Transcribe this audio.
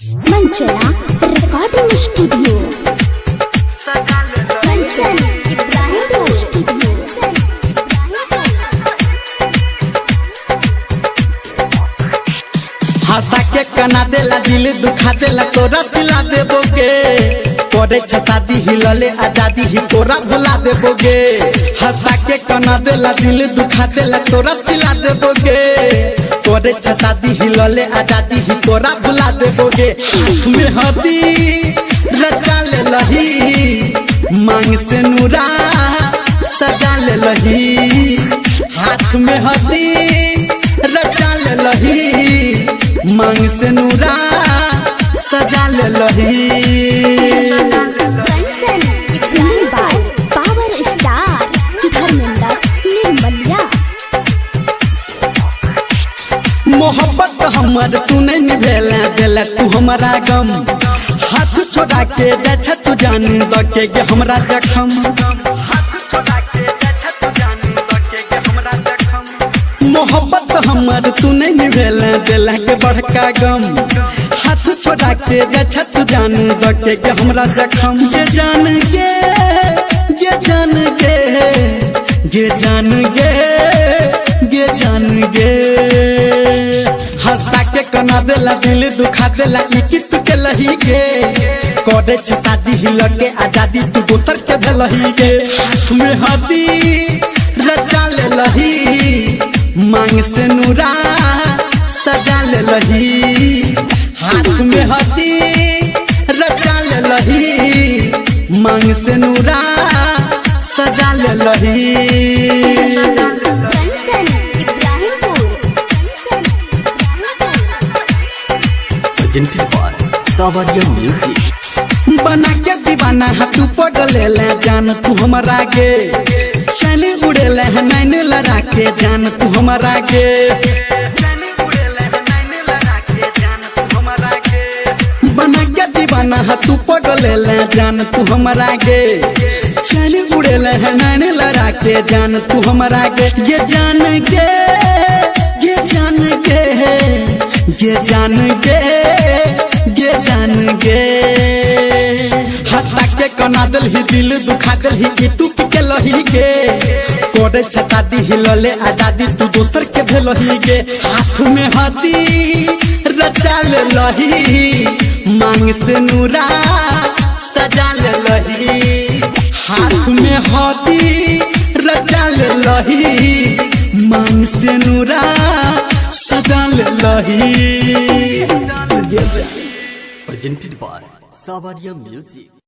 मंचला recording studio मंचल Ibrahim studio. हंसा के कना देला दिल दुखा देला तोरा सिला देबोगे करे शादी हिलले आजादी ही तोरा भुला देबोगे। हंसा के कना देला दिल दुखा देला तोरा सिला देबोगे करे शादी हिलले आजादी ही तोरा भुला देबोगे। तुम्हें हदी रचा ले लही मांग से नूरा सजा ले लही हाथ में हदी रचा ले लही मांग से नूरा सजा ले लही। Power star Dharmendra Nirmaliya. मोहब्बत हमर तू नहीं निभेला देला तू हमारा गम हाथ छोड़ा के जा तू जान दके गे हमरा जखम। मोहब्बत हमर तू नहीं निभेला देला के बड़का गम हाथ छोड़ा के जा तू जान दके गे हमरा जखम। ये जान गे ये जान गे ये जान गे ये जान गे। हंसा के कना देला दिल दुखा देला इकित के लही गे करे शादी हिल के आजादी तू दोसर के भेलही गे। हाथ में हदी रचा ले लही मांग से नूरा सजा ले लही हाथ में हदी रचा ले लही मांग से नूरा सजा ले लही। बना के दीवाना तू पगले ले जान तू हमारा गे चैन उड़ेले है नैन लड़ा के जान तू हमारा गे। बना के दीवाना तू पगले ले जान तू हमारा गे चैन उड़ेले है नैन लड़ा के जान तू हमारा गे। ये जान गे ये जान गे ये जान गे ये जान गे। हंसा के कना दिल ही दिल दुखा दिल ही तू के लही गे करे शादी हिलले आजादी तू दोसर के भेलही गे। हाथ में हदी रचा ले लही मांग से नूरा सजा ले लही हाथ में हदी रचा ले लही मांग से नूरा सजा ले लही। Presented by Savaria Music.